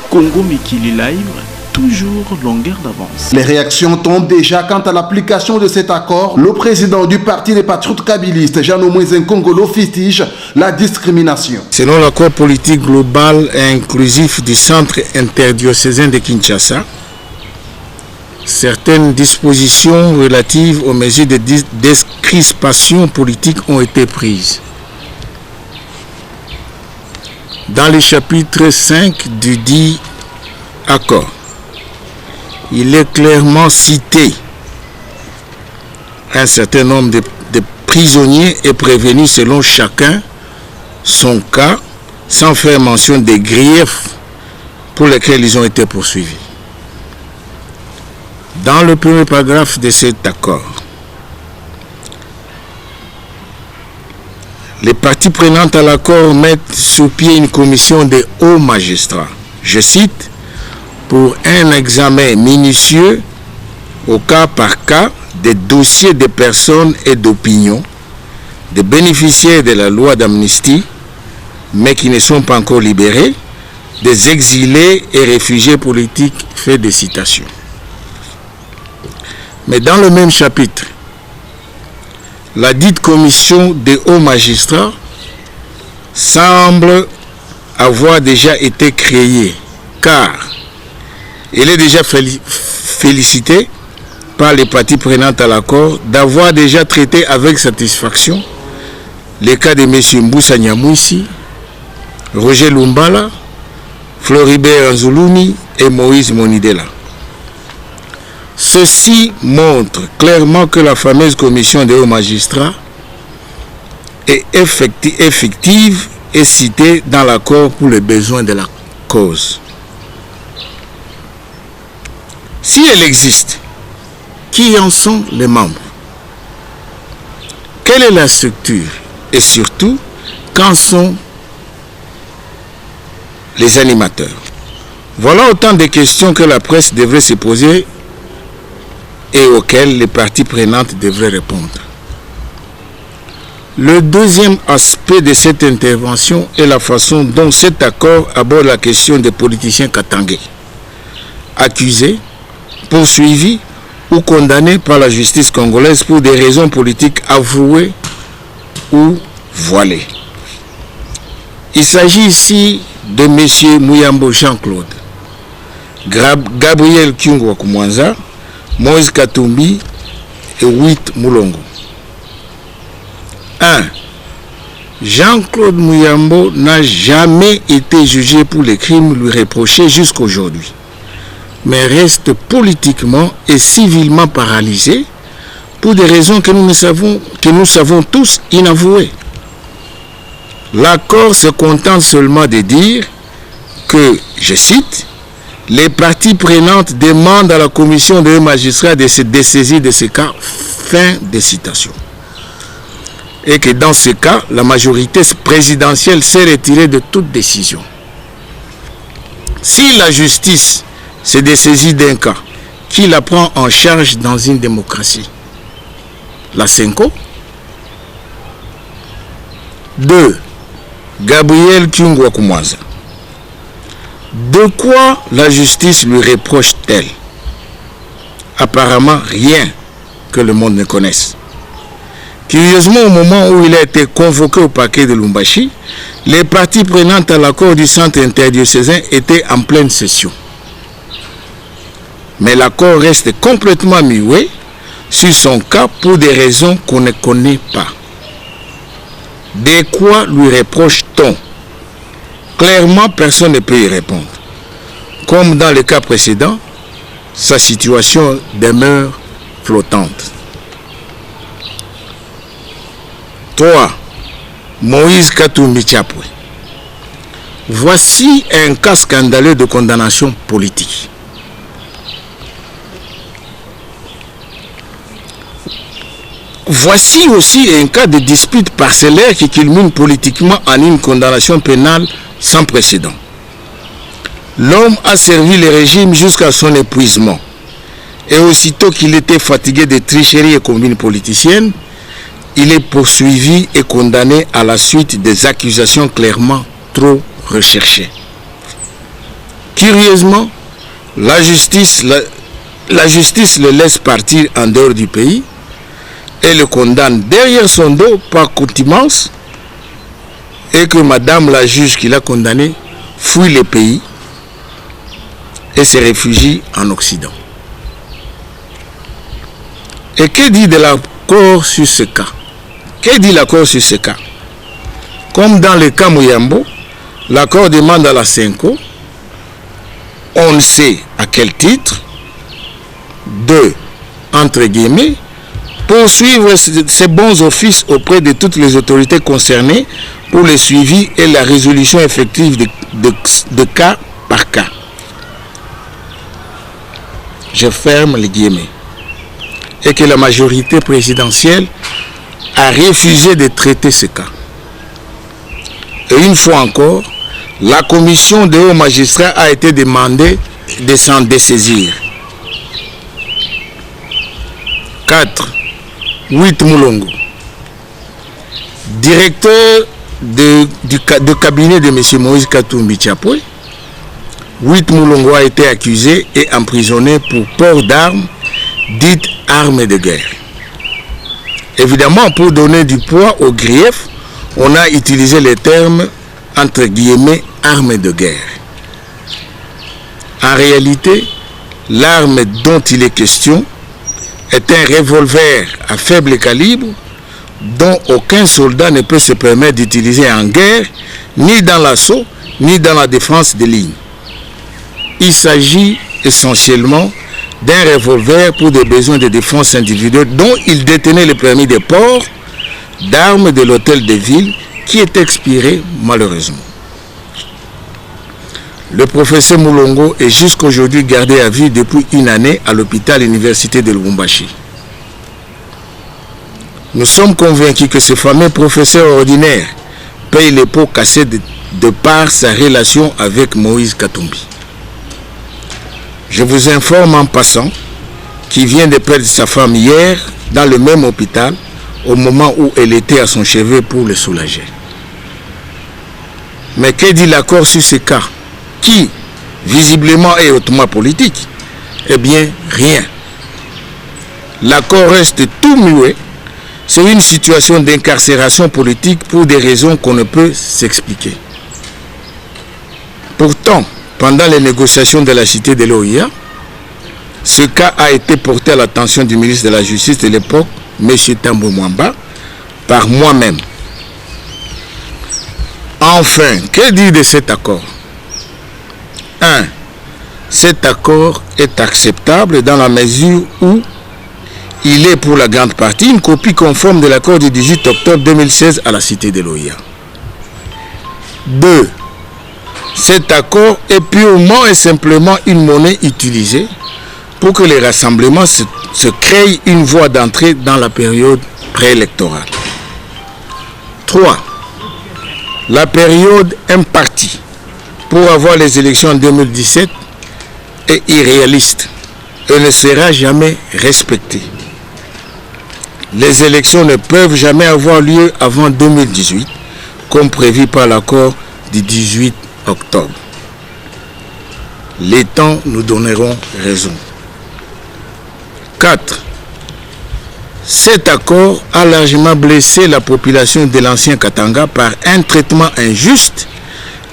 Congo Mikili Live, toujours longueur d'avance. Les réactions tombent déjà quant à l'application de cet accord. Le président du parti des patriotes kabylistes, Jean-Nomoïse Nkongolo, fustige la discrimination. Selon l'accord politique global et inclusif du centre interdiocésain de Kinshasa, certaines dispositions relatives aux mesures de décrispation politique ont été prises. Dans le chapitre 5 du dit accord, il est clairement cité un certain nombre de prisonniers et prévenus selon chacun son cas, sans faire mention des griefs pour lesquels ils ont été poursuivis. Dans le premier paragraphe de cet accord, les parties prenantes à l'accord mettent sur pied une commission de hauts magistrats, je cite, pour un examen minutieux au cas par cas des dossiers de personnes et d'opinions, des bénéficiaires de la loi d'amnistie, mais qui ne sont pas encore libérés, des exilés et réfugiés politiques, fait des citations. Mais dans le même chapitre, la dite commission des hauts magistrats semble avoir déjà été créée, car il est déjà félicité par les parties prenantes à l'accord d'avoir déjà traité avec satisfaction les cas de M. Mboussa Nyamwisi, Roger Lumbala, Floribert Anzoulouni et Moïse Monidela. Ceci montre clairement que la fameuse commission des hauts magistrats est effective et citée dans l'accord pour les besoins de la cause. Si elle existe, qui en sont les membres? Quelle est la structure? Et surtout, qu'en sont les animateurs? Voilà autant de questions que la presse devrait se poser et auxquelles les parties prenantes devraient répondre. Le deuxième aspect de cette intervention est la façon dont cet accord aborde la question des politiciens katangais, accusés, poursuivis ou condamnés par la justice congolaise pour des raisons politiques avouées ou voilées. Il s'agit ici de M. Muyambo Jean-Claude, Gabriel Kyungwa Kumwanza, Moïse Katumbi et 8 Moulongo. 1. Jean-Claude Muyambo n'a jamais été jugé pour les crimes lui reprochés jusqu'à aujourd'hui, mais reste politiquement et civilement paralysé pour des raisons que nous savons tous inavouées. L'accord se contente seulement de dire que, je cite, les parties prenantes demandent à la commission des magistrats de se dessaisir de ces cas, fin de citation. Et que dans ce cas, la majorité présidentielle s'est retirée de toute décision. Si la justice se dessaisit d'un cas, qui la prend en charge dans une démocratie? La Senko. 2. Gabriel Kyungwa Kumwanza. De quoi la justice lui reproche-t-elle? Apparemment rien que le monde ne connaisse. Curieusement, au moment où il a été convoqué au parquet de Lumbashi, les parties prenantes à l'accord du centre interdiocésain étaient en pleine session. Mais l'accord reste complètement muet sur son cas pour des raisons qu'on ne connaît pas. De quoi lui reproche-t-on? Clairement, personne ne peut y répondre. Comme dans le cas précédent, sa situation demeure flottante. 3. Moïse Katumbi Tchapwe. Voici un cas scandaleux de condamnation politique. Voici aussi un cas de dispute parcellaire qui culmine politiquement en une condamnation pénale sans précédent. L'homme a servi le régime jusqu'à son épuisement. Et aussitôt qu'il était fatigué de tricheries et combines politiciennes, il est poursuivi et condamné à la suite des accusations clairement trop recherchées. Curieusement, la justice le laisse partir en dehors du pays et le condamne derrière son dos par contumace, et que madame la juge qui l'a condamné fuit le pays et se réfugie en Occident. Et que dit de l'accord sur ce cas? Que dit l'accord sur ce cas? Comme dans le cas Mouyambo, l'accord demande à la Senko, on ne sait à quel titre, de, entre guillemets, poursuivre ses bons offices auprès de toutes les autorités concernées pour le suivi et la résolution effective de cas par cas. Je ferme les guillemets. Et que la majorité présidentielle a refusé de traiter ce cas. Et une fois encore, la commission des hauts magistrats a été demandée de s'en dessaisir. 4. 8 Moulongo, directeur de cabinet de M. Moïse Katumbi Tchapoué. 8 Moulongo a été accusé et emprisonné pour port d'armes, dites armes de guerre. Évidemment, pour donner du poids au grief, on a utilisé les termes entre guillemets armes de guerre. En réalité, l'arme dont il est question est un revolver à faible calibre dont aucun soldat ne peut se permettre d'utiliser en guerre, ni dans l'assaut, ni dans la défense des lignes. Il s'agit essentiellement d'un revolver pour des besoins de défense individuelle dont il détenait le permis de port d'armes de l'hôtel de ville qui est expiré malheureusement. Le professeur Moulongo est jusqu'aujourd'hui gardé à vue depuis une année à l'hôpital université de Lubumbashi. Nous sommes convaincus que ce fameux professeur ordinaire paye les pots cassés de par sa relation avec Moïse Katumbi. Je vous informe en passant qu'il vient de perdre sa femme hier dans le même hôpital au moment où elle était à son chevet pour le soulager. Mais que dit l'accord sur ce cas qui, visiblement, est hautement politique? Eh bien, rien. L'accord reste tout muet. C'est une situation d'incarcération politique pour des raisons qu'on ne peut s'expliquer. Pourtant, pendant les négociations de la cité de l'OIA, ce cas a été porté à l'attention du ministre de la Justice de l'époque, M. Tambou Mwamba, par moi-même. Enfin, que dire de cet accord? 1. Cet accord est acceptable dans la mesure où il est pour la grande partie une copie conforme de l'accord du 18 octobre 2016 à la cité de l'OIA. 2. Cet accord est purement et simplement une monnaie utilisée pour que les rassemblements se créent une voie d'entrée dans la période préélectorale. 3. La période impartie pour avoir les élections en 2017 est irréaliste et ne sera jamais respectée. Les élections ne peuvent jamais avoir lieu avant 2018, comme prévu par l'accord du 18 octobre. Les temps nous donneront raison. 4. Cet accord a largement blessé la population de l'ancien Katanga par un traitement injuste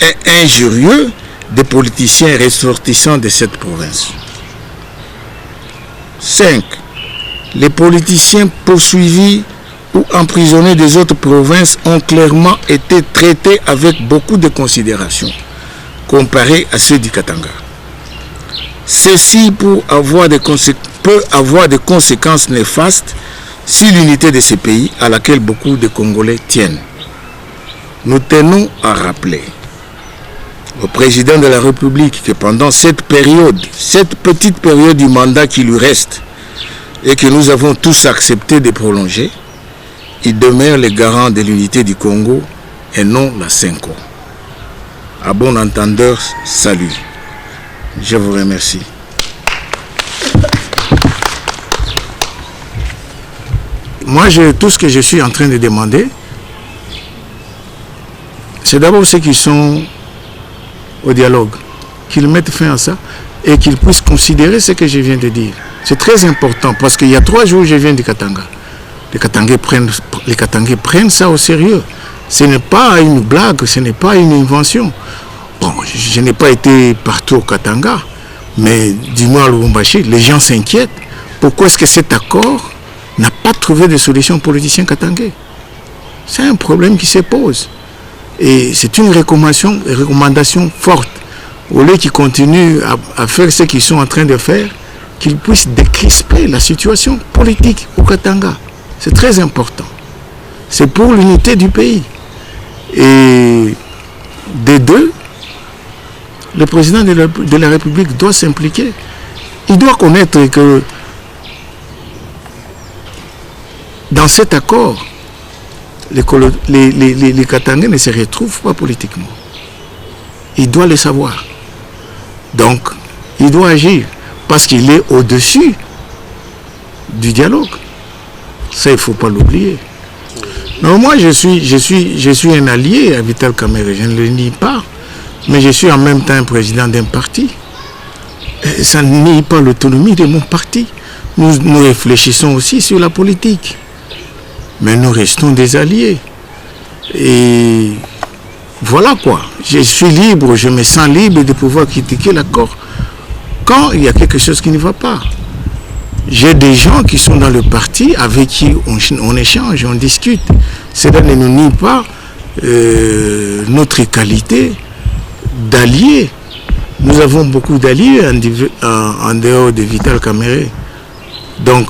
et injurieux des politiciens ressortissants de cette province. 5. Les politiciens poursuivis ou emprisonnés des autres provinces ont clairement été traités avec beaucoup de considération comparés à ceux du Katanga. Ceci peut avoir des conséquences néfastes sur l'unité de ce pays à laquelle beaucoup de Congolais tiennent. Nous tenons à rappeler au président de la République que pendant cette petite période du mandat qui lui reste et que nous avons tous accepté de prolonger, il demeure le garant de l'unité du Congo et non la Senko. À bon entendeur, salut. Je vous remercie. Moi, tout ce que je suis en train de demander, c'est d'abord ceux qui sont au dialogue, qu'ils mettent fin à ça et qu'ils puissent considérer ce que je viens de dire. C'est très important parce qu'il y a 3 jours, je viens du Katanga. Les Katangais prennent ça au sérieux. Ce n'est pas une blague, ce n'est pas une invention. Bon, je n'ai pas été partout au Katanga, mais du moins à Lubumbashi, les gens s'inquiètent. Pourquoi est-ce que cet accord n'a pas trouvé de solution politicienne katangais? C'est un problème qui se pose. Et c'est une recommandation forte. Au lieu qu'ils continuent à faire ce qu'ils sont en train de faire, qu'ils puissent décrisper la situation politique au Katanga. C'est très important. C'est pour l'unité du pays. Et des deux, le président de la République doit s'impliquer. Il doit connaître que dans cet accord, les Katangais ne se retrouvent pas politiquement. Il doit le savoir. Donc, il doit agir parce qu'il est au-dessus du dialogue. Ça, il ne faut pas l'oublier. Non, moi, je suis un allié à Vital Kamerhe, je ne le nie pas, mais je suis en même temps un président d'un parti. Et ça ne nie pas l'autonomie de mon parti. Nous réfléchissons aussi sur la politique. Mais nous restons des alliés. Et voilà quoi. Je suis libre, je me sens libre de pouvoir critiquer l'accord quand il y a quelque chose qui ne va pas. J'ai des gens qui sont dans le parti avec qui on échange, on discute. Cela ne nous nie pas notre qualité d'alliés. Nous avons beaucoup d'alliés en dehors de Vital Kamerhe. Donc,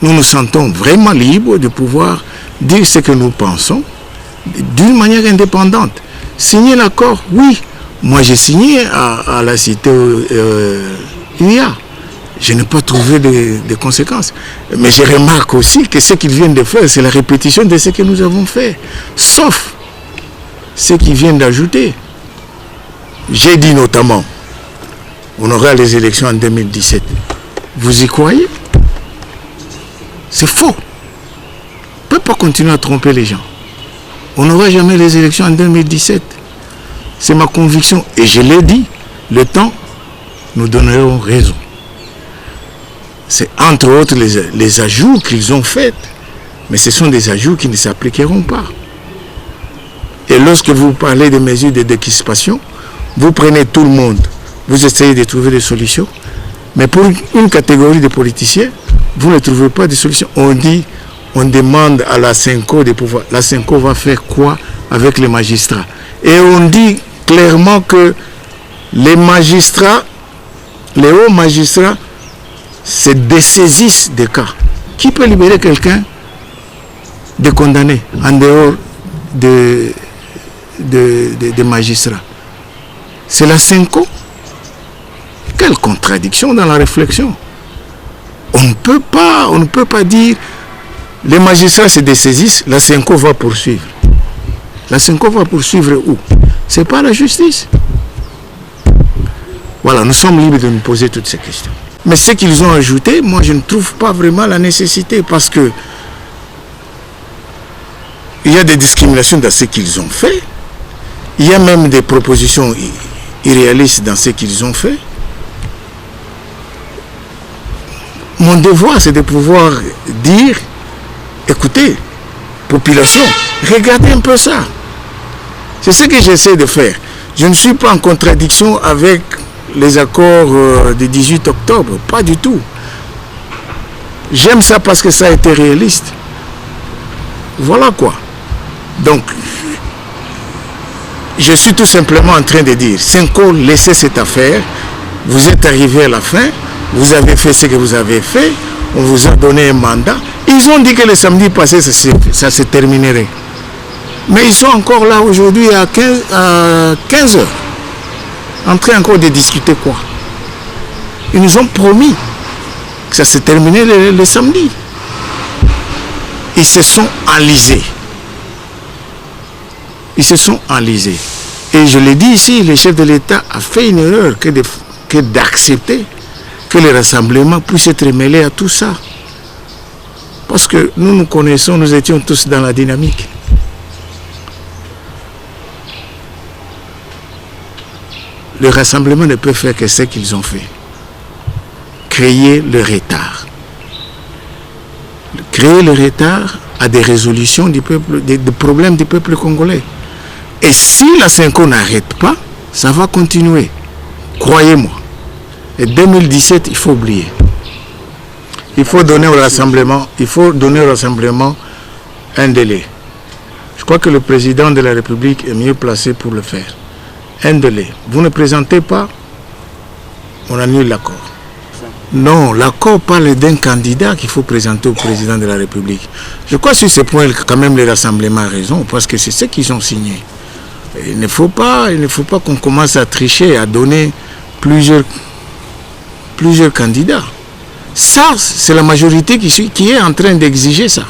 nous nous sentons vraiment libres de pouvoir dire ce que nous pensons d'une manière indépendante. Signer l'accord, oui. Moi, j'ai signé à la cité UIA. Je n'ai pas trouvé de conséquences. Mais je remarque aussi que ce qu'ils viennent de faire, c'est la répétition de ce que nous avons fait. Sauf ce qu'ils viennent d'ajouter. J'ai dit notamment, on aura les élections en 2017. Vous y croyez? C'est faux. On ne peut pas continuer à tromper les gens. On n'aura jamais les élections en 2017. C'est ma conviction. Et je l'ai dit, le temps nous donneront raison. C'est entre autres les ajouts qu'ils ont faits. Mais ce sont des ajouts qui ne s'appliqueront pas. Et lorsque vous parlez des mesures de décrispation, vous prenez tout le monde. Vous essayez de trouver des solutions. Mais pour une catégorie de politiciens, vous ne trouvez pas de solution. On demande à la Senko de pouvoir. La Senko va faire quoi avec les magistrats? Et on dit clairement que les magistrats, les hauts magistrats, se dessaisissent des cas. Qui peut libérer quelqu'un de condamné en dehors des magistrats? C'est la Senko. Quelle contradiction dans la réflexion. On ne peut pas dire les magistrats se dessaisissent, la Senko va poursuivre. La Senko va poursuivre où? Ce n'est pas la justice. Voilà, nous sommes libres de nous poser toutes ces questions. Mais ce qu'ils ont ajouté, moi je ne trouve pas vraiment la nécessité parce que il y a des discriminations dans ce qu'ils ont fait. Il y a même des propositions irréalistes dans ce qu'ils ont fait. Mon devoir, c'est de pouvoir dire, écoutez, population, regardez un peu ça. C'est ce que j'essaie de faire. Je ne suis pas en contradiction avec les accords du 18 octobre, pas du tout. J'aime ça parce que ça a été réaliste. Voilà quoi. Donc, je suis tout simplement en train de dire, Senko, laissez cette affaire, vous êtes arrivé à la fin, vous avez fait ce que vous avez fait, on vous a donné un mandat. Ils ont dit que le samedi passé, ça se terminerait. Mais ils sont encore là aujourd'hui à 15 heures, en train encore de discuter quoi. Ils nous ont promis que ça se terminait le samedi. Ils se sont enlisés. Ils se sont enlisés. Et je l'ai dit ici, le chef de l'État a fait une erreur que d'accepter que le rassemblement puisse être mêlé à tout ça. Parce que nous nous connaissons, nous étions tous dans la dynamique. le rassemblement ne peut faire que ce qu'ils ont fait. Créer le retard. Créer le retard à des résolutions du peuple, des problèmes du peuple congolais. Et si la Senko n'arrête pas, ça va continuer. Croyez-moi. Et 2017, il faut oublier. Il faut donner au rassemblement un délai. Je crois que le président de la République est mieux placé pour le faire. Un délai. Vous ne présentez pas, on annule l'accord. Non, l'accord parle d'un candidat qu'il faut présenter au président de la République. Je crois que sur ce point, quand même, le rassemblement a raison, parce que c'est ce qu'ils ont signé. Il ne faut pas qu'on commence à tricher, à donner plusieurs candidats. Ça, c'est la majorité qui est en train d'exiger ça.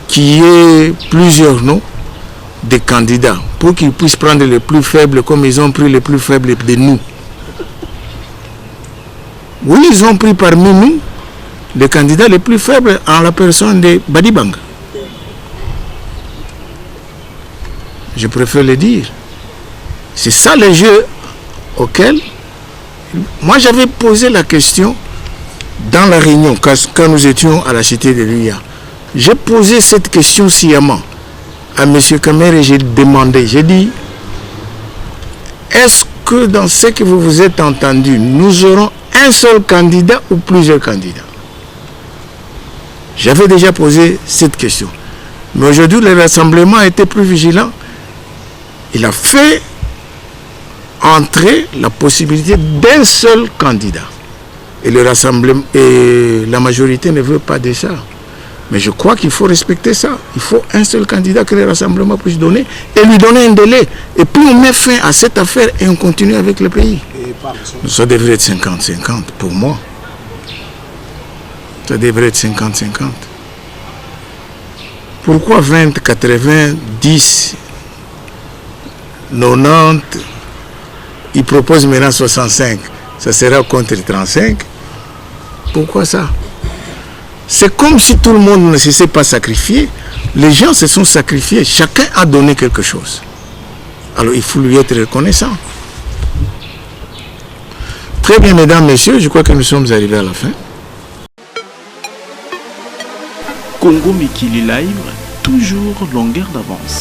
Qui est plusieurs noms de candidats pour qu'ils puissent prendre les plus faibles comme ils ont pris les plus faibles de nous. Oui, ils ont pris parmi nous les candidats les plus faibles en la personne de Badibanga. Je préfère le dire. C'est ça le jeu auquel... Moi, j'avais posé la question dans la réunion, quand nous étions à la cité de l'UIA. J'ai posé cette question sciemment à M. Kamer et j'ai demandé, j'ai dit, est-ce que dans ce que vous vous êtes entendu, nous aurons un seul candidat ou plusieurs candidats? J'avais déjà posé cette question. Mais aujourd'hui, le rassemblement a été plus vigilant. Il a fait entrer la possibilité d'un seul candidat. Et le rassemblement et la majorité ne veut pas de ça. Mais je crois qu'il faut respecter ça. Il faut un seul candidat que le rassemblement puisse donner et lui donner un délai. Et puis on met fin à cette affaire et on continue avec le pays. Ça devrait être 50-50 pour moi. Ça devrait être 50-50. Pourquoi 20, 80, 10, 90, il propose maintenant 65, ça sera contre 35. Pourquoi ça? C'est comme si tout le monde ne se s'est pas sacrifié. Les gens se sont sacrifiés, chacun a donné quelque chose. Alors il faut lui être reconnaissant. Très bien, mesdames, messieurs, je crois que nous sommes arrivés à la fin. Congo Mikili Live, toujours longueur d'avance.